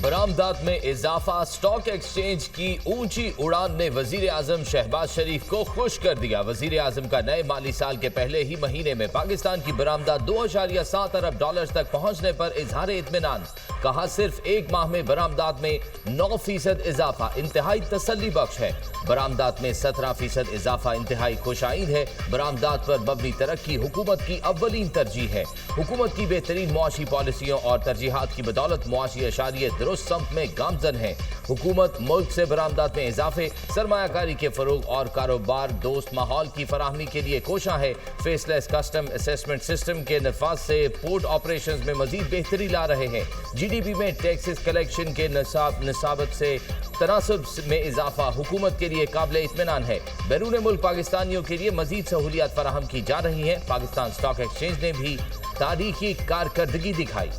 बरामदात में इजाफा, stock exchange की ऊंची उड़ान ने वजीर आजम शहबाज शरीफ को खुश कर दिया। वजीर आजम का नए माली साल के पहले ही महीने में पाकिस्तान की बरामदात 2.7 अरब डॉलर तक पहुंचने पर इजहार इत्मीनान। कहा, सिर्फ एक माह में बरामदात में 9% इजाफा इंतहाई तसल्ली बख्श है। बरामदात में 17% इजाफा इंतहाई खुशाइन है। बरामदात पर मबनी तरक्की हुकूमत की अव्वलीन तरजीह है। हुकूमत की बेहतरीन मुआशी पॉलिसियों और तरजीहात की बदौलत मुआशी अशारिये दुरुस्त सम्त में गामजन है। हुकूमत मुल्क से बरामदात में इजाफे, सरमायाकारी के फरोग और कारोबार दोस्त माहौल की फराहमी के लिए कोशा है। फेसलेस कस्टम असेसमेंट सिस्टम के नफाज से पोर्ट ऑपरेशंस में मजीद बेहतरी ला रहे हैं। GDP में टैक्सेस कलेक्शन के निसाबत से तनासब में इजाफा हुकूमत के लिए काबिल इत्मीनान है। बैरून मुल्क पाकिस्तानियों के लिए मजीद सहूलियात फराहम की जा रही हैं। पाकिस्तान स्टॉक एक्सचेंज ने भी तारीखी कारकर्दगी दिखाई।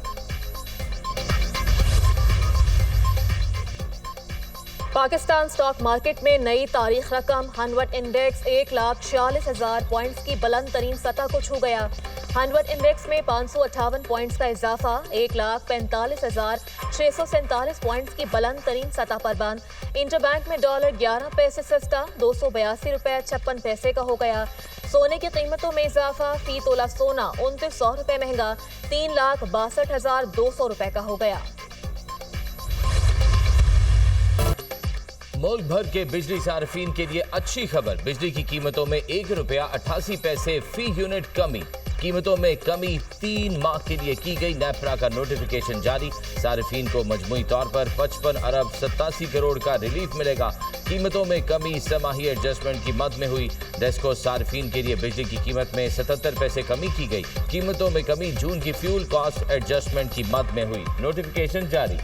पाकिस्तान स्टॉक मार्केट में नई तारीख रकम हनवट इंडेक्स 1,46,000 पॉइंट्स की बुलंद तरीन सतह को छू गया। हनवट इंडेक्स में 558 पॉइंट्स का इजाफा 1,45,647 पॉइंट्स की बुलंद तरीन सतह पर बंद। इंटरबैंक में डॉलर 11 पैसे सस्ता 282 रुपये 56 पैसे का हो गया। सोने की कीमतों में इजाफा, फी तोला सोना 2900 रुपये महंगा 3,62,200 रुपये का हो गया। मुल्क भर के बिजली सार्फिन के लिए अच्छी खबर, बिजली की कीमतों में 1 रुपया 88 पैसे फी यूनिट कमी। कीमतों में कमी 3 माह के लिए की गई। नेपरा का नोटिफिकेशन जारी। सार्फिन को मजमूई तौर पर 55 अरब 87 करोड़ का रिलीफ मिलेगा। कीमतों में कमी समाही एडजस्टमेंट की मद में हुई। डेस्को सार्फिन के लिए बिजली की कीमत में 77 पैसे कमी की गई। कीमतों में कमी जून की फ्यूल कॉस्ट एडजस्टमेंट की मद में हुई। नोटिफिकेशन जारी।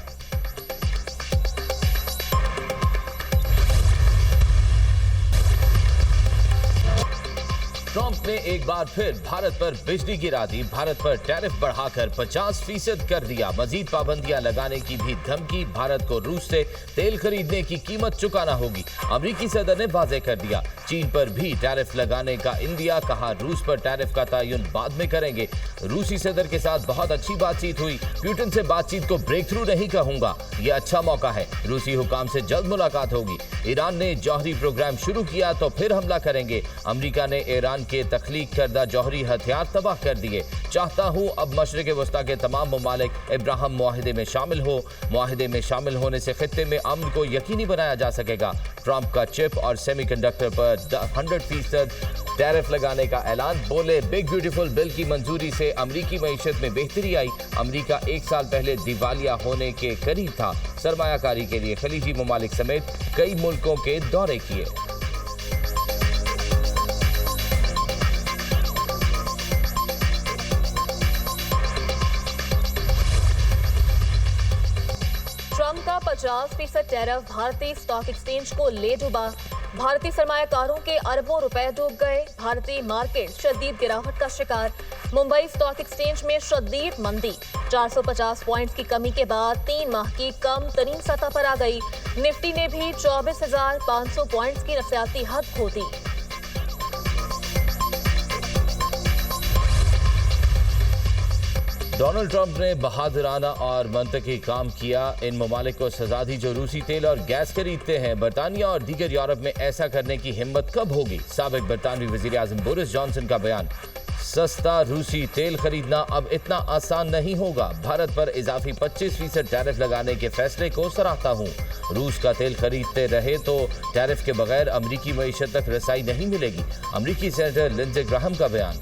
ट्रंप ने एक बार फिर भारत पर बिजली गिरा दी। भारत पर टैरिफ बढ़ाकर 50% कर दिया। मजीद पाबंदियां लगाने की भी धमकी। भारत को रूस से तेल खरीदने की कीमत चुकाना होगी। अमेरिकी सदर ने वाज़ेह कर दिया। चीन पर भी टैरिफ लगाने का इंदिया। कहा, रूस पर टैरिफ का तयन बाद में करेंगे। रूसी सदर के साथ बहुत अच्छी बातचीत हुई। पुतिन से बातचीत को ब्रेक थ्रू नहीं कहूंगा, यह अच्छा मौका है। रूसी हुकाम से जल्द मुलाकात होगी। ईरान ने जौहरी प्रोग्राम शुरू किया तो फिर हमला करेंगे। अमेरिका ने ईरान के तख्लीक करदा जौहरी हथियार तबाह कर दिए। चाहता हूं अब मशरिक़ वस्ता के तमाम ममालिक इब्राहिम मुआहिदे में शामिल हो। मुआहिदे में शामिल होने से खित्ते में अमन को यकीनी बनाया जा सकेगा। ट्रंप का चिप और सेमीकंडक्टर पर 100% टैरिफ लगाने का ऐलान। बोले, बिग ब्यूटीफुल बिल की मंजूरी से अमरीकी मईशत में बेहतरी आई। अमरीका 1 साल पहले दिवालिया होने के करीब था। सरमायाकारी के लिए खलीजी ममालिक समेत कई मुल्कों के दौरे किए। ट्रंप का 50% टैरिफ भारतीय स्टॉक एक्सचेंज को ले डूबा। भारतीय सरमायाकारों के अरबों रुपए डूब गए। भारतीय मार्केट शदीद गिरावट का शिकार। मुंबई स्टॉक एक्सचेंज में शदीद मंदी। 450 पॉइंट्स की कमी के बाद 3 माह की कम तरीन सतह पर आ गई। निफ्टी ने भी 24,500 पॉइंट्स की नफसियाती हद खो दी। डोनाल्ड ट्रंप ने बहादुराना और मंतकी काम किया। इन ममालिक को सजा दी जो रूसी तेल और गैस खरीदते हैं। बरतानिया और दीगर यूरोप में ऐसा करने की हिम्मत कब होगी? साबिक बरतानवी वजीर आजम बोरिस जॉनसन का बयान। सस्ता रूसी तेल खरीदना अब इतना आसान नहीं होगा। भारत पर इजाफी 25% टैरिफ लगाने के फैसले को सराहता हूँ। रूस का तेल खरीदते रहे तो टैरिफ के बगैर अमरीकी मईशत तक रसाई नहीं मिलेगी। अमरीकी सेनेटर लिंडसे ग्राहम का बयान।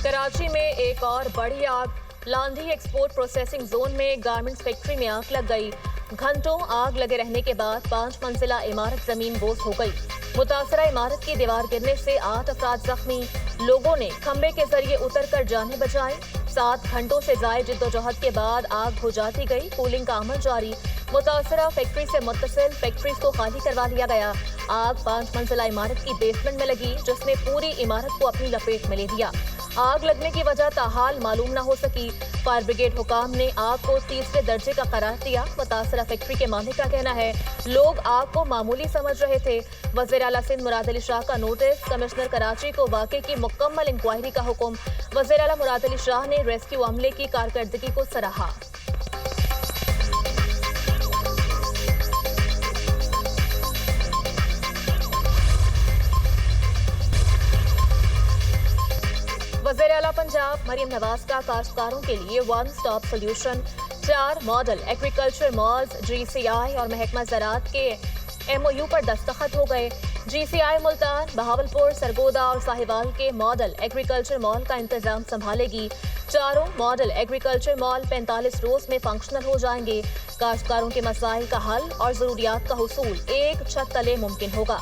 कराची में एक और बड़ी आग। लांधी एक्सपोर्ट प्रोसेसिंग जोन में गारमेंट्स फैक्ट्री में आग लग गई। घंटों आग लगे रहने के बाद 5 मंजिला इमारत जमीन बोझ हो गई। मुतासरा इमारत की दीवार गिरने से 8 अफराद जख्मी। लोगों ने खंबे के जरिए उतर कर जाने बचाई। 7 घंटों से जायद जिद्दोजहद के बाद आग बुझाती गई। कूलिंग का अमल जारी। मुतासरा फैक्ट्री से मुत्तसिल फैक्ट्रीज को खाली करवा लिया गया। आग 5 मंजिला इमारत की बेसमेंट में लगी, जिसने पूरी इमारत को अपनी लपेट में ले लिया। आग लगने की वजह ताहाल मालूम न हो सकी। फायर ब्रिगेड हुकाम ने आग को तीसरे दर्जे का करार दिया। मुतासरा फैक्ट्री के मालिक का कहना है लोग आग को मामूली समझ रहे थे। वज़ीर आला सिंध मुराद अली शाह का नोटिस, कमिश्नर कराची को वाक़े की मुकम्मल इंक्वायरी का हुक्म। वज़ीर आला मुराद अली शाह ने रेस्क्यू अमले की कारकर्दगी को सराहा। वज़ीर आला पंजाब मरियम नवाज का काश्तकारों के लिए one stop solution 4 model agriculture malls GCI और महकमा ज़राअत के MOU पर दस्तखत हो गए। GCI मुल्तान, बहावलपुर, सरगोदा और साहिवाल के मॉडल एग्रीकल्चर मॉल का इंतजाम संभालेगी। चारों मॉडल एग्रीकल्चर मॉल 45 रोज में फंक्शनल हो जाएंगे। काश्तकारों के मसाइल का हल और ज़रूरियात का हुसूल एक छत तले मुमकिन होगा।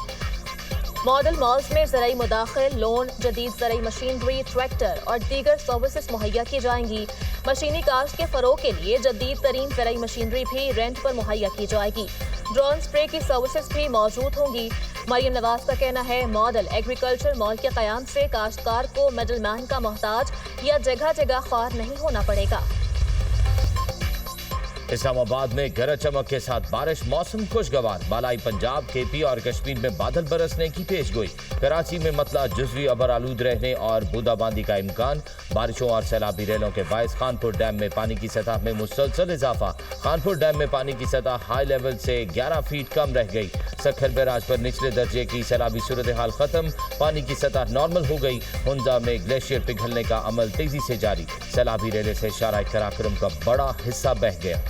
मॉडल मॉल्स में ज़राई मुदाखिल, लोन, जदीद ज़राई मशीनरी, ट्रैक्टर और दीगर सर्विसेज मुहैया की जाएंगी। मशीनी काश्त के फ़रोग़ के लिए जदीद तरीन ज़राई मशीनरी भी रेंट पर मुहैया की जाएगी। ड्रोन स्प्रे की सर्विसेज भी मौजूद होंगी। मरियम नवाज का कहना है मॉडल एग्रीकल्चर मॉल के क़याम से काश्तकार को मिडल मैन का मोहताज या जगह जगह ख्वार नहीं होना पड़ेगा। इस्लामाबाद में गरज चमक के साथ बारिश, मौसम खुशगवार। बालाई पंजाब, KP और कश्मीर में बादल बरसने की पेशगोई। कराची में मतला जुज़वी अबर आलूद रहने और बूंदाबांदी का इम्कान। बारिशों और सैलाबी रेलों के बायस खानपुर डैम में पानी की सतह में मुसलसल इजाफा। खानपुर डैम में पानी की सतह हाई लेवल से 11 फीट कम रह गई। सखर बैराज पर निचले दर्जे की सैलाबी सूरत हाल खत्म, पानी की सतह नॉर्मल हो गई। हुंजा में ग्लेशियर पिघलने का अमल तेजी से जारी। सैलाबी रेले से शाहराह कराक्रम का बड़ा हिस्सा बह गया।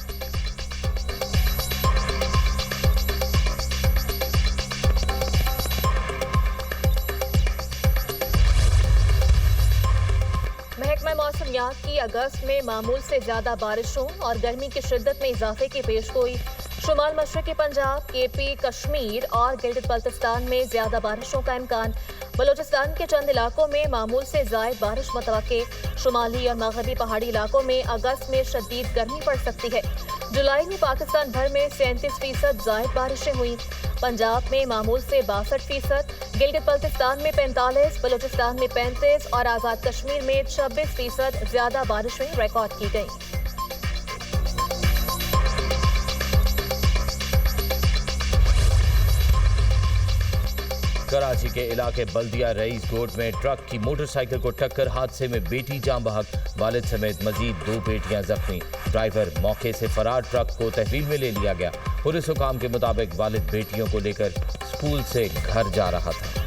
महकमा मौसमियात की अगस्त में मामूल से ज्यादा बारिशों और गर्मी की शिद्दत में इजाफे की पेशगोई। शुमाल मशरकी पंजाब, KP, कश्मीर और गिलगित बल्तिस्तान में ज्यादा बारिशों का इम्कान। बलोचिस्तान के चंद इलाकों में मामूल से ज़ायद बारिश मुतवक्के। शुमाली और मगरबी पहाड़ी इलाकों में अगस्त में शदीद गर्मी पड़ सकती है। जुलाई में पाकिस्तान भर में 37% ज़ायद बारिशें हुई। पंजाब में मामूल से 62%, गिलगित बल्तिस्तान में 45%, बलोचिस्तान में 35% और आज़ाद कश्मीर में 26% ज्यादा बारिशें रिकॉर्ड की गईं। कराची के इलाके बल्दिया रईस गोट में ट्रक की मोटरसाइकिल को टक्कर, हादसे में बेटी जान बहक, वालिद समेत मजीद 2 बेटियां जख्मी। ड्राइवर मौके से फरार, ट्रक को तहवील में ले लिया गया। पुलिस हुकाम के मुताबिक वालिद बेटियों को लेकर स्कूल से घर जा रहा था।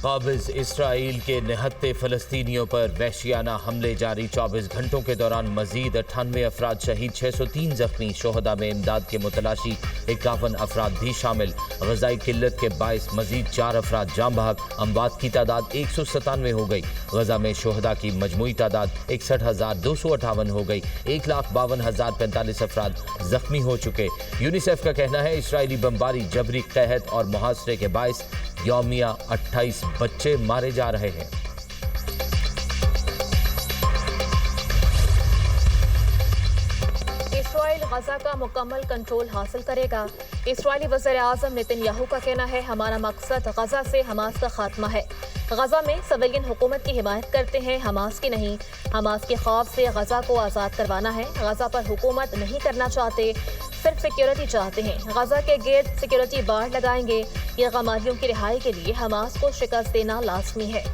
काबिज इसराइल के निहत्ते फ़लस्तीनियों पर वहशियाना हमले जारी। 24 घंटों के दौरान मजीद 98 अफराद शहीद, 603 जख्मी। शोहदा में इमदाद के मुतलाशी 51 अफराद भी शामिल। ग़ज़ाई किल्लत के बाइस मजीद 4 अफराद जान बहक, अमवात की तादाद 197 हो गई। गजा में शोहदा की मजमूई तादाद 61,258 हो गई। 1,52,045 अफराद जख्मी हो चुके। यूनिसेफ का कहना है इसराइली बमबारी, जबरी कहत और मुहासरे के बाइस यौमिया 28 बच्चे मारे जा रहे हैं। इसराइल गजा का मुकम्मल कंट्रोल हासिल करेगा। इसराइली वज़ीर आज़म नेतन्याहू का कहना है हमारा मकसद गजा से हमास का खात्मा है। गजा में सिविलियन हुकूमत की हिमायत करते हैं, हमास की नहीं। हमास के खौफ से गजा को आज़ाद करवाना है। गजा पर हुकूमत नहीं करना चाहते, सिर्फ सिक्योरिटी चाहते हैं। गजा के गिर्द सिक्योरिटी बाड़ लगाएंगे। ये गमादियों की रिहाई के लिए हमास को शिकस्त देना लाजमी है।